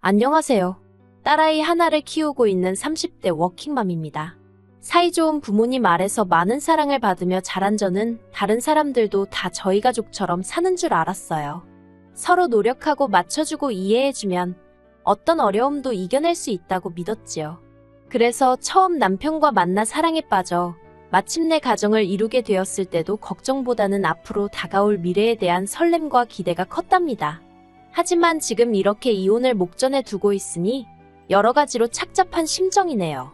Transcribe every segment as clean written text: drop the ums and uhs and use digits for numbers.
안녕하세요. 딸아이 하나를 키우고 있는 30대 워킹맘입니다. 사이좋은 부모님 아래서 많은 사랑을 받으며 자란 저는 다른 사람들도 다 저희 가족처럼 사는 줄 알았어요. 서로 노력하고 맞춰주고 이해해주면 어떤 어려움도 이겨낼 수 있다고 믿었지요. 그래서 처음 남편과 만나 사랑에 빠져 마침내 가정을 이루게 되었을 때도 걱정보다는 앞으로 다가올 미래에 대한 설렘과 기대가 컸답니다. 하지만 지금 이렇게 이혼을 목전에 두고 있으니 여러 가지로 착잡한 심정이네요.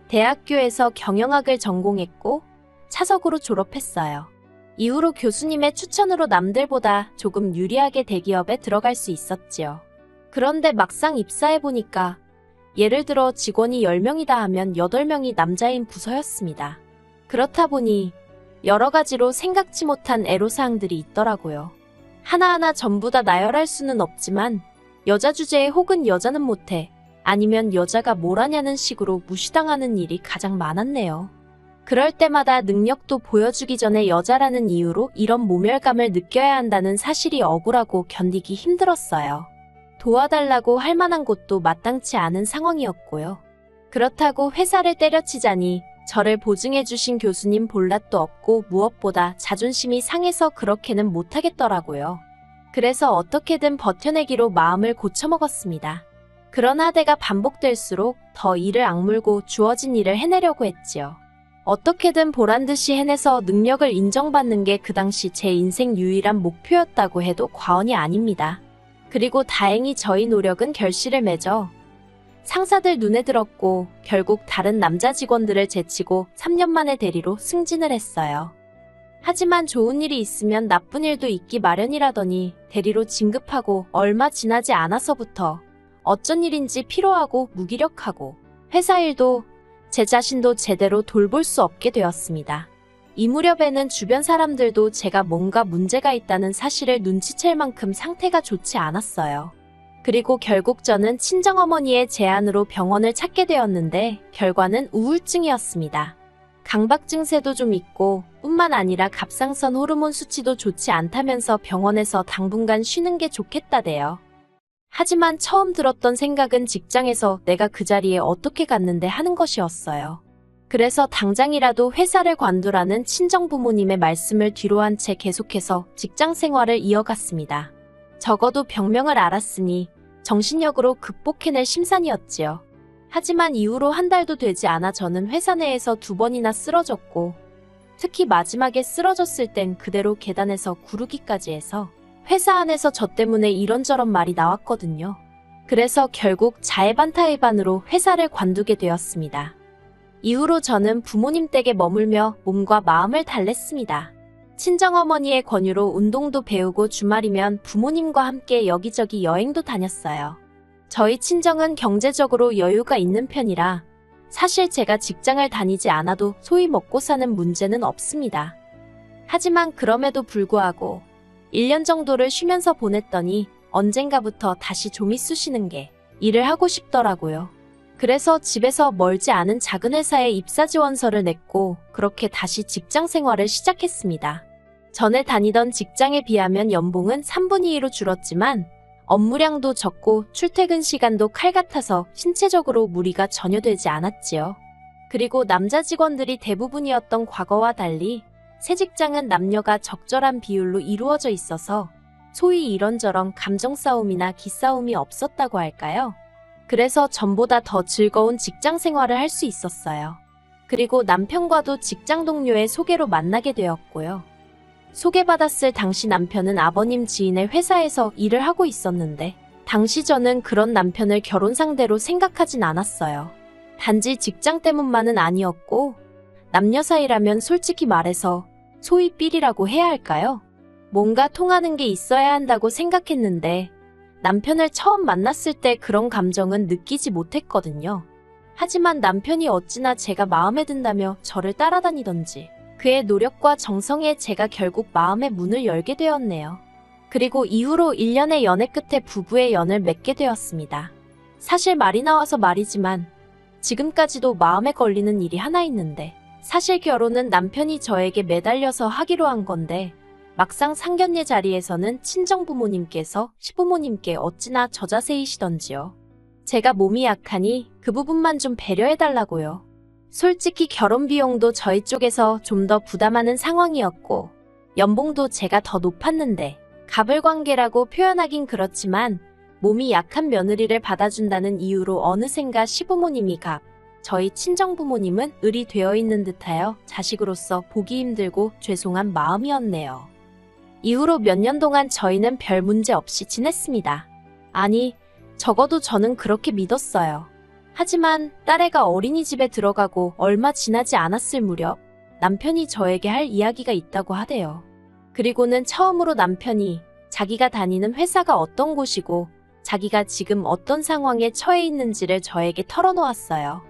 대학교에서 경영학을 전공했고 차석으로 졸업했어요. 이후로 교수님의 추천으로 남들보다 조금 유리하게 대기업에 들어갈 수 있었지요. 그런데 막상 입사해보니까 예를 들어 직원이 10명이다 하면 8명이 남자인 부서였습니다. 그렇다 보니 여러 가지로 생각지 못한 애로사항들이 있더라고요. 하나하나 전부 다 나열할 수는 없지만 여자 주제에 혹은 여자는 못해 아니면 여자가 뭘 하냐는 식으로 무시당하는 일이 가장 많았네요. 그럴 때마다 능력도 보여주기 전에 여자라는 이유로 이런 모멸감을 느껴야 한다는 사실이 억울하고 견디기 힘들었어요. 도와달라고 할 만한 곳도 마땅치 않은 상황이었고요. 그렇다고 회사를 때려치자니 저를 보증해주신 교수님 볼낯도 없고 무엇보다 자존심이 상해서 그렇게는 못하겠더라고요. 그래서 어떻게든 버텨내기로 마음을 고쳐먹었습니다. 그런 하대가 반복될수록 더 이를 악물고 주어진 일을 해내려고 했지요. 어떻게든 보란듯이 해내서 능력을 인정받는 게 그 당시 제 인생 유일한 목표였다고 해도 과언이 아닙니다. 그리고 다행히 저희 노력은 결실을 맺어 상사들 눈에 들었고 결국 다른 남자 직원들을 제치고 3년 만에 대리로 승진을 했어요. 하지만 좋은 일이 있으면 나쁜 일도 있기 마련이라더니 대리로 진급하고 얼마 지나지 않아서부터 어쩐 일인지 피로하고 무기력하고 회사 일도 제 자신도 제대로 돌볼 수 없게 되었습니다. 이 무렵에는 주변 사람들도 제가 뭔가 문제가 있다는 사실을 눈치챌 만큼 상태가 좋지 않았어요. 그리고 결국 저는 친정어머니의 제안으로 병원을 찾게 되었는데 결과는 우울증이었습니다. 강박 증세도 좀 있고 뿐만 아니라 갑상선 호르몬 수치도 좋지 않다면서 병원에서 당분간 쉬는 게 좋겠다대요. 하지만 처음 들었던 생각은 직장에서 내가 그 자리에 어떻게 갔는데 하는 것이었어요. 그래서 당장이라도 회사를 관두라는 친정부모님의 말씀을 뒤로한 채 계속해서 직장 생활을 이어갔습니다. 적어도 병명을 알았으니 정신력으로 극복해낼 심산이었지요. 하지만 이후로 한 달도 되지 않아 저는 회사 내에서 2번이나 쓰러졌고 특히 마지막에 쓰러졌을 땐 그대로 계단에서 구르기까지 해서 회사 안에서 저 때문에 이런저런 말이 나왔거든요. 그래서 결국 자해반타해반으로 회사를 관두게 되었습니다. 이후로 저는 부모님 댁에 머물며 몸과 마음을 달랬습니다. 친정어머니의 권유로 운동도 배우고 주말이면 부모님과 함께 여기저기 여행도 다녔어요. 저희 친정은 경제적으로 여유가 있는 편이라 사실 제가 직장을 다니지 않아도 소위 먹고 사는 문제는 없습니다. 하지만 그럼에도 불구하고 1년 정도를 쉬면서 보냈더니 언젠가부터 다시 좀이 쑤시는 게 일을 하고 싶더라고요. 그래서 집에서 멀지 않은 작은 회사에 입사 지원서를 냈고 그렇게 다시 직장 생활을 시작했습니다. 전에 다니던 직장에 비하면 연봉은 3분의 2로 줄었지만 업무량도 적고 출퇴근 시간도 칼 같아서 신체적으로 무리가 전혀 되지 않았지요. 그리고 남자 직원들이 대부분이었던 과거와 달리 새 직장은 남녀가 적절한 비율로 이루어져 있어서 소위 이런저런 감정 싸움이나 기싸움이 없었다고 할까요? 그래서 전보다 더 즐거운 직장 생활을 할 수 있었어요. 그리고 남편과도 직장 동료의 소개로 만나게 되었고요. 소개받았을 당시 남편은 아버님 지인의 회사에서 일을 하고 있었는데 당시 저는 그런 남편을 결혼 상대로 생각하진 않았어요. 단지 직장 때문만은 아니었고 남녀 사이라면 솔직히 말해서 소위 삘이라고 해야 할까요? 뭔가 통하는 게 있어야 한다고 생각했는데 남편을 처음 만났을 때 그런 감정은 느끼지 못했거든요. 하지만 남편이 어찌나 제가 마음에 든다며 저를 따라다니던지 그의 노력과 정성에 제가 결국 마음의 문을 열게 되었네요. 그리고 이후로 1년의 연애 끝에 부부의 연을 맺게 되었습니다. 사실 말이 나와서 말이지만 지금까지도 마음에 걸리는 일이 하나 있는데 사실 결혼은 남편이 저에게 매달려서 하기로 한 건데 막상 상견례 자리에서는 친정부모님께서 시부모님께 어찌나 저자세이시던지요. 제가 몸이 약하니 그 부분만 좀 배려해달라고요. 솔직히 결혼 비용도 저희 쪽에서 좀 더 부담하는 상황이었고 연봉도 제가 더 높았는데 갑을관계라고 표현하긴 그렇지만 몸이 약한 며느리를 받아준다는 이유로 어느샌가 시부모님이 저희 친정부모님은 을이 되어 있는 듯하여 자식으로서 보기 힘들고 죄송한 마음이었네요. 이후로 몇 년 동안 저희는 별 문제 없이 지냈습니다. 아니, 적어도 저는 그렇게 믿었어요. 하지만 딸애가 어린이집에 들어가고 얼마 지나지 않았을 무렵 남편이 저에게 할 이야기가 있다고 하대요. 그리고는 처음으로 남편이 자기가 다니는 회사가 어떤 곳이고 자기가 지금 어떤 상황에 처해 있는지를 저에게 털어놓았어요.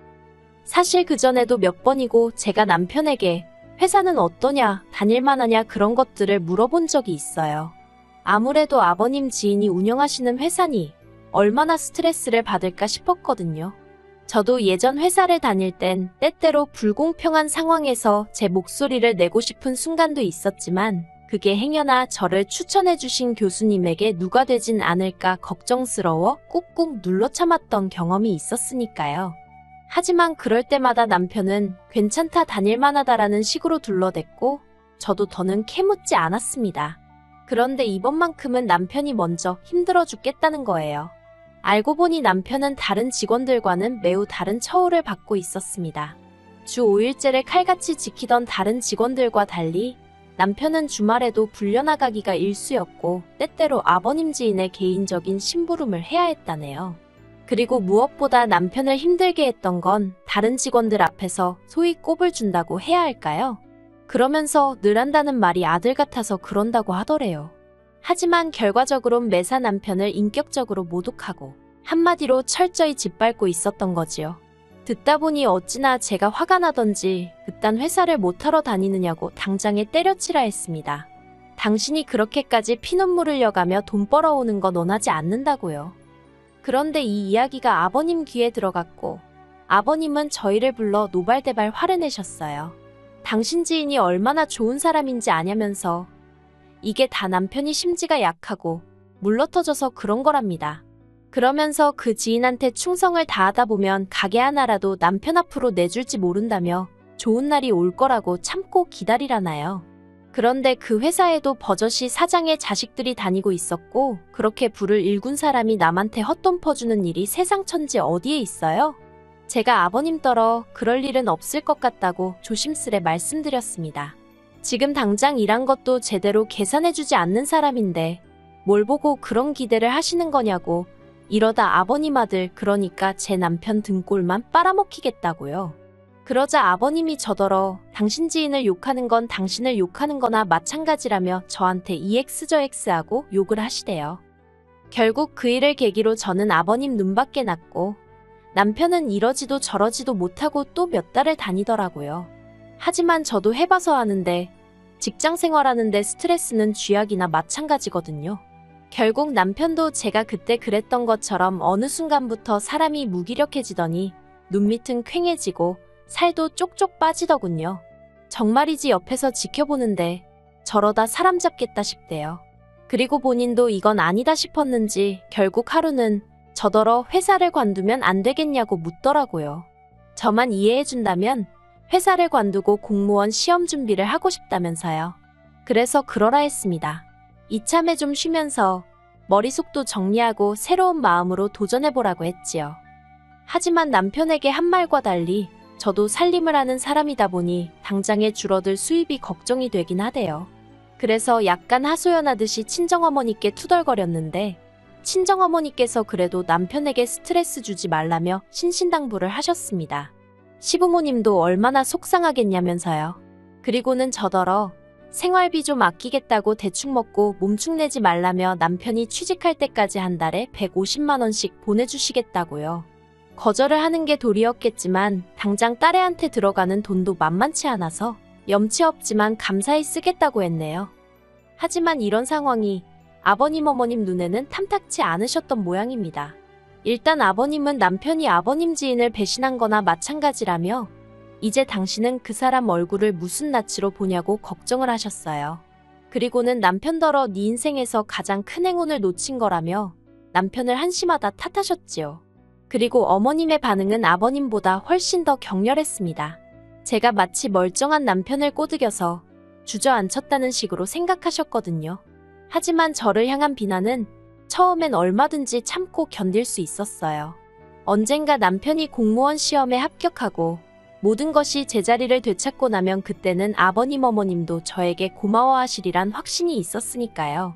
사실 그전에도 몇 번이고 제가 남편에게 회사는 어떠냐, 다닐만하냐 그런 것들을 물어본 적이 있어요. 아무래도 아버님 지인이 운영하시는 회사니 얼마나 스트레스를 받을까 싶었거든요. 저도 예전 회사를 다닐 땐 때때로 불공평한 상황에서 제 목소리를 내고 싶은 순간도 있었지만 그게 행여나 저를 추천해주신 교수님에게 누가 되진 않을까 걱정스러워 꾹꾹 눌러 참았던 경험이 있었으니까요. 하지만 그럴 때마다 남편은 괜찮다 다닐만하다라는 식으로 둘러댔고 저도 더는 캐묻지 않았습니다. 그런데 이번만큼은 남편이 먼저 힘들어 죽겠다는 거예요. 알고 보니 남편은 다른 직원들과는 매우 다른 처우를 받고 있었습니다. 주 5일제를 칼같이 지키던 다른 직원들과 달리 남편은 주말에도 불려나가기가 일쑤였고 때때로 아버님 지인의 개인적인 심부름을 해야 했다네요. 그리고 무엇보다 남편을 힘들게 했던 건 다른 직원들 앞에서 소위 꼽을 준다고 해야 할까요? 그러면서 늘 한다는 말이 아들 같아서 그런다고 하더래요. 하지만 결과적으론 매사 남편을 인격적으로 모독하고 한마디로 철저히 짓밟고 있었던 거지요. 듣다 보니 어찌나 제가 화가 나던지 그딴 회사를 못하러 다니느냐고 당장에 때려치라 했습니다. 당신이 그렇게까지 피눈물 흘려가며 돈 벌어오는 건 원하지 않는다고요. 그런데 이 이야기가 아버님 귀에 들어갔고 아버님은 저희를 불러 노발대발 화를 내셨어요. 당신 지인이 얼마나 좋은 사람인지 아냐면서 이게 다 남편이 심지가 약하고 물러터져서 그런 거랍니다. 그러면서 그 지인한테 충성을 다하다 보면 가게 하나라도 남편 앞으로 내줄지 모른다며 좋은 날이 올 거라고 참고 기다리라나요. 그런데 그 회사에도 버젓이 사장의 자식들이 다니고 있었고 그렇게 부를 일군 사람이 남한테 헛돈 퍼주는 일이 세상 천지 어디에 있어요? 제가 아버님 떨어 그럴 일은 없을 것 같다고 조심스레 말씀드렸습니다. 지금 당장 일한 것도 제대로 계산해주지 않는 사람인데 뭘 보고 그런 기대를 하시는 거냐고 이러다 아버님 아들 그러니까 제 남편 등골만 빨아먹히겠다고요. 그러자 아버님이 저더러 당신 지인을 욕하는 건 당신을 욕하는 거나 마찬가지라며 저한테 EX 저 X하고 욕을 하시대요. 결국 그 일을 계기로 저는 아버님 눈밖에 났고 남편은 이러지도 저러지도 못하고 또 몇 달을 다니더라고요. 하지만 저도 해봐서 아는데 직장 생활하는데 스트레스는 쥐약이나 마찬가지거든요. 결국 남편도 제가 그때 그랬던 것처럼 어느 순간부터 사람이 무기력해지더니 눈밑은 퀭해지고 살도 쪽쪽 빠지더군요. 정말이지 옆에서 지켜보는데 저러다 사람 잡겠다 싶대요. 그리고 본인도 이건 아니다 싶었는지 결국 하루는 저더러 회사를 관두면 안 되겠냐고 묻더라고요. 저만 이해해준다면 회사를 관두고 공무원 시험 준비를 하고 싶다면서요. 그래서 그러라 했습니다. 이참에 좀 쉬면서 머릿속도 정리하고 새로운 마음으로 도전해보라고 했지요. 하지만 남편에게 한 말과 달리 저도 살림을 하는 사람이다 보니 당장에 줄어들 수입이 걱정이 되긴 하대요. 그래서 약간 하소연하듯이 친정어머니께 투덜거렸는데 친정어머니께서 그래도 남편에게 스트레스 주지 말라며 신신당부를 하셨습니다. 시부모님도 얼마나 속상하겠냐면서요. 그리고는 저더러 생활비 좀 아끼겠다고 대충 먹고 몸축내지 말라며 남편이 취직할 때까지 한 달에 150만 원씩 보내주시겠다고요. 거절을 하는 게 도리였겠지만 당장 딸애한테 들어가는 돈도 만만치 않아서 염치 없지만 감사히 쓰겠다고 했네요. 하지만 이런 상황이 아버님 어머님 눈에는 탐탁치 않으셨던 모양입니다. 일단 아버님은 남편이 아버님 지인을 배신한 거나 마찬가지라며 이제 당신은 그 사람 얼굴을 무슨 낯으로 보냐고 걱정을 하셨어요. 그리고는 남편더러 네 인생에서 가장 큰 행운을 놓친 거라며 남편을 한심하다 탓하셨지요. 그리고 어머님의 반응은 아버님보다 훨씬 더 격렬했습니다. 제가 마치 멀쩡한 남편을 꼬드겨서 주저앉혔다는 식으로 생각하셨거든요. 하지만 저를 향한 비난은 처음엔 얼마든지 참고 견딜 수 있었어요. 언젠가 남편이 공무원 시험에 합격하고 모든 것이 제자리를 되찾고 나면 그때는 아버님 어머님도 저에게 고마워하시리란 확신이 있었으니까요.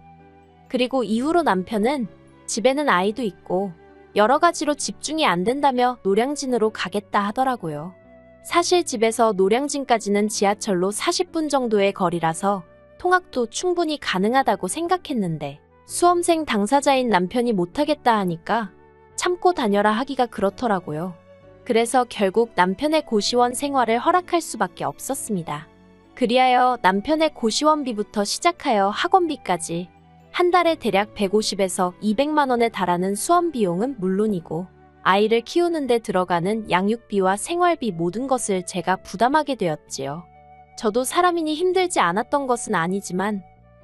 그리고 이후로 남편은 집에는 아이도 있고 여러 가지로 집중이 안 된다며 노량진으로 가겠다 하더라고요. 사실 집에서 노량진까지는 지하철로 40분 정도의 거리라서 통학도 충분히 가능하다고 생각했는데 수험생 당사자인 남편이 못하겠다 하니까 참고 다녀라 하기가 그렇더라고요. 그래서 결국 남편의 고시원 생활을 허락할 수밖에 없었습니다. 그리하여 남편의 고시원비부터 시작하여 학원비까지 한 달에 대략 150에서 200만 원에 달하는 수험 비용은 물론이고 아이를 키우는데 들어가는 양육비와 생활비 모든 것을 제가 부담하게 되었지요. 저도 사람이니 힘들지 않았던 것은 아니지만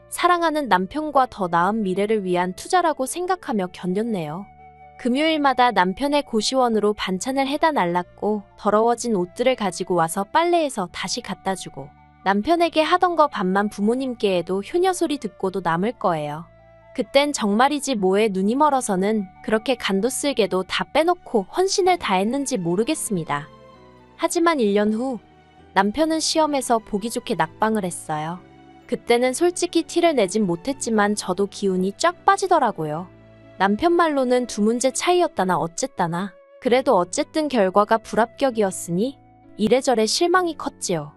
사랑하는 남편과 더 나은 미래를 위한 투자라고 생각하며 견뎠네요. 금요일마다 남편의 고시원으로 반찬을 해다 날랐고 더러워진 옷들을 가지고 와서 빨래해서 다시 갖다 주고 남편에게 하던 거 반만 부모님께 해도 효녀 소리 듣고도 남을 거예요. 그땐 정말이지 뭐에 눈이 멀어서는 그렇게 간도 쓸게도 다 빼놓고 헌신을 다했는지 모르겠습니다. 하지만 1년 후 남편은 시험에서 보기 좋게 낙방을 했어요. 그때는 솔직히 티를 내진 못했지만 저도 기운이 쫙 빠지더라고요. 남편 말로는 2문제 차이였다나 어쨌다나 그래도 어쨌든 결과가 불합격이었으니 이래저래 실망이 컸지요.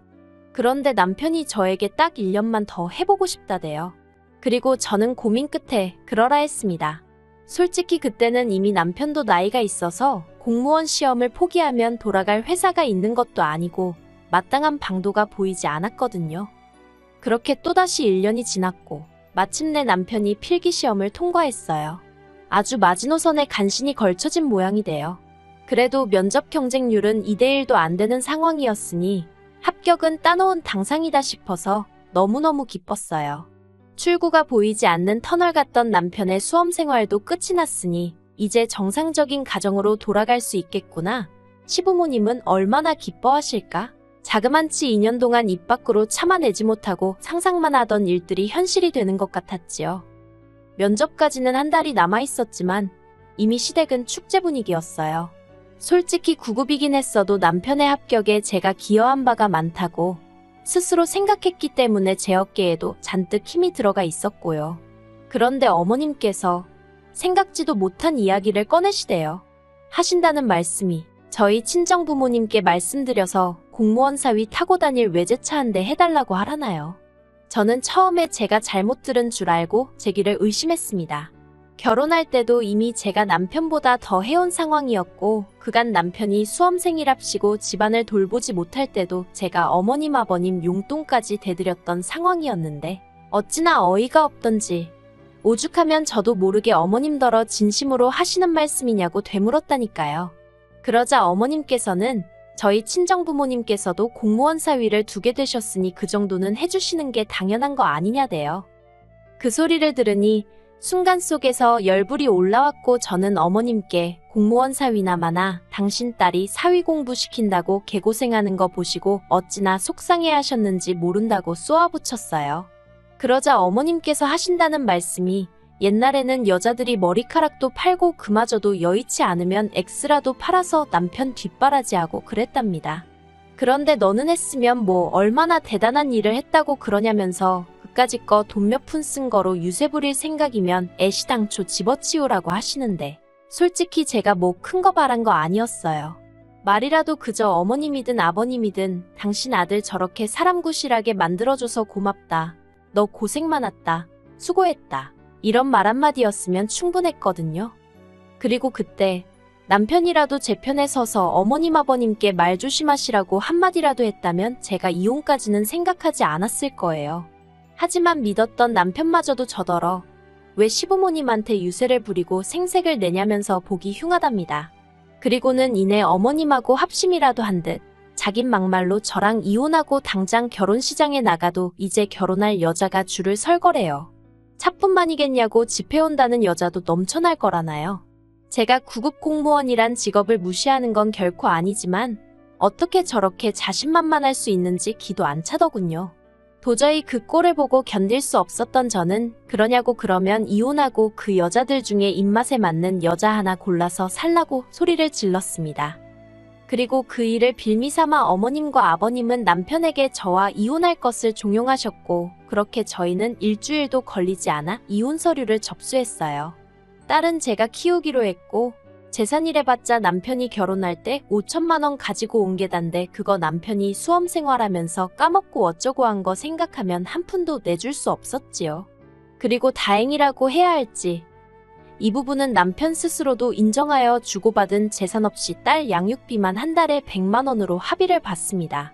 그런데 남편이 저에게 딱 1년만 더 해보고 싶다대요. 그리고 저는 고민 끝에 그러라 했습니다. 솔직히 그때는 이미 남편도 나이가 있어서 공무원 시험을 포기하면 돌아갈 회사가 있는 것도 아니고 마땅한 방도가 보이지 않았거든요. 그렇게 또다시 1년이 지났고 마침내 남편이 필기시험을 통과했어요. 아주 마지노선에 간신히 걸쳐진 모양이 돼요. 그래도 면접 경쟁률은 2대1도 안 되는 상황이었으니 합격은 따놓은 당상이다 싶어서 너무너무 기뻤어요. 출구가 보이지 않는 터널 같던 남편의 수험 생활도 끝이 났으니 이제 정상적인 가정으로 돌아갈 수 있겠구나. 시부모님은 얼마나 기뻐하실까? 자그만치 2년 동안 입 밖으로 참아내지 못하고 상상만 하던 일들이 현실이 되는 것 같았지요. 면접까지는 한 달이 남아 있었지만 이미 시댁은 축제 분위기였어요. 솔직히 구급이긴 했어도 남편의 합격에 제가 기여한 바가 많다고 스스로 생각했기 때문에 제 어깨에도 잔뜩 힘이 들어가 있었고요. 그런데 어머님께서 생각지도 못한 이야기를 꺼내시대요. 하신다는 말씀이 저희 친정부모님께 말씀드려서 공무원 사위 타고 다닐 외제차 한 대 해달라고 하라나요. 저는 처음에 제가 잘못 들은 줄 알고 제 귀를 의심했습니다. 결혼할 때도 이미 제가 남편보다 더 해온 상황이었고 그간 남편이 수험생이랍시고 집안을 돌보지 못할 때도 제가 어머님 아버님 용돈까지 대드렸던 상황이었는데 어찌나 어이가 없던지 오죽하면 저도 모르게 어머님더러 진심으로 하시는 말씀이냐고 되물었다니까요. 그러자 어머님께서는 저희 친정부모님께서도 공무원 사위를 두게 되셨으니 그 정도는 해주시는 게 당연한 거 아니냐대요. 그 소리를 들으니 순간 속에서 열불이 올라왔고 저는 어머님께 공무원 사위나마나 당신 딸이 사위 공부시킨다고 개고생하는 거 보시고 어찌나 속상해 하셨는지 모른다고 쏘아붙였어요. 그러자 어머님께서 하신다는 말씀이 옛날에는 여자들이 머리카락도 팔고 그마저도 여의치 않으면 X라도 팔아서 남편 뒷바라지하고 그랬답니다. 그런데 너는 했으면 뭐 얼마나 대단한 일을 했다고 그러냐면서 그까짓 거 돈 몇 푼 쓴 거로 유세 부릴 생각이면 애시당초 집어치우라고 하시는데 솔직히 제가 뭐 큰 거 바란 거 아니었어요. 말이라도 그저 어머님이든 아버님이든 당신 아들 저렇게 사람 구실하게 만들어줘서 고맙다. 너 고생 많았다. 수고했다. 이런 말 한마디였으면 충분했거든요. 그리고 그때 남편이라도 제 편에 서서 어머님 아버님께 말 조심하시라고 한마디라도 했다면 제가 이혼까지는 생각하지 않았을 거예요. 하지만 믿었던 남편마저도 저더러 왜 시부모님한테 유세를 부리고 생색을 내냐면서 보기 흉하답니다. 그리고는 이내 어머님하고 합심이라도 한 듯 자긴 막말로 저랑 이혼하고 당장 결혼시장에 나가도 이제 결혼할 여자가 줄을 설 거래요. 차뿐만이겠냐고 집해온다는 여자도 넘쳐날 거라나요. 제가 구급 공무원이란 직업을 무시하는 건 결코 아니지만 어떻게 저렇게 자신만만할 수 있는지 기도 안 차더군요. 도저히 그 꼴을 보고 견딜 수 없었던 저는 그러냐고 그러면 이혼하고 그 여자들 중에 입맛에 맞는 여자 하나 골라서 살라고 소리를 질렀습니다. 그리고 그 일을 빌미삼아 어머님과 아버님은 남편에게 저와 이혼할 것을 종용하셨고 그렇게 저희는 일주일도 걸리지 않아 이혼 서류를 접수했어요. 딸은 제가 키우기로 했고 재산이래봤자 남편이 결혼할 때 5천만 원 가지고 온 게 단데 그거 남편이 수험생활하면서 까먹고 어쩌고 한 거 생각하면 한 푼도 내줄 수 없었지요. 그리고 다행이라고 해야 할지 이 부분은 남편 스스로도 인정하여 주고받은 재산 없이 딸 양육비만 한 달에 100만 원으로 합의를 봤습니다.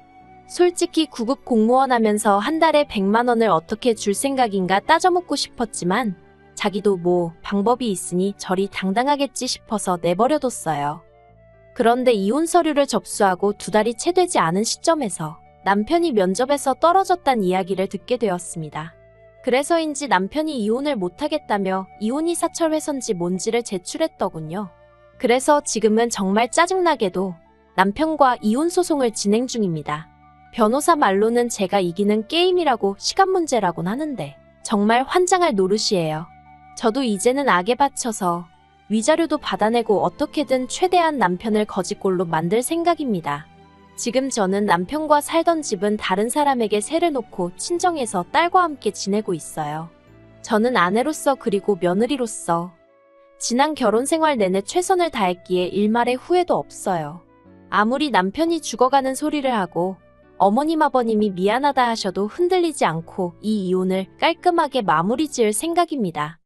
솔직히 구급 공무원 하면서 한 달에 100만 원을 어떻게 줄 생각인가 따져묻고 싶었지만 자기도 뭐 방법이 있으니 저리 당당하겠지 싶어서 내버려뒀어요. 그런데 이혼 서류를 접수하고 2달이 채 되지 않은 시점에서 남편이 면접에서 떨어졌단 이야기를 듣게 되었습니다. 그래서인지 남편이 이혼을 못하겠다며 이혼이사철회선지 뭔지를 제출했더군요. 그래서 지금은 정말 짜증나게도 남편과 이혼 소송을 진행 중입니다. 변호사 말로는 제가 이기는 게임이라고 시간 문제라곤 하는데 정말 환장할 노릇이에요. 저도 이제는 악에 받쳐서 위자료도 받아내고 어떻게든 최대한 남편을 거지꼴로 만들 생각입니다. 지금 저는 남편과 살던 집은 다른 사람에게 세를 놓고 친정에서 딸과 함께 지내고 있어요. 저는 아내로서 그리고 며느리로서 지난 결혼 생활 내내 최선을 다했기에 일말의 후회도 없어요. 아무리 남편이 죽어가는 소리를 하고 어머님 아버님이 미안하다 하셔도 흔들리지 않고 이 이혼을 깔끔하게 마무리 지을 생각입니다.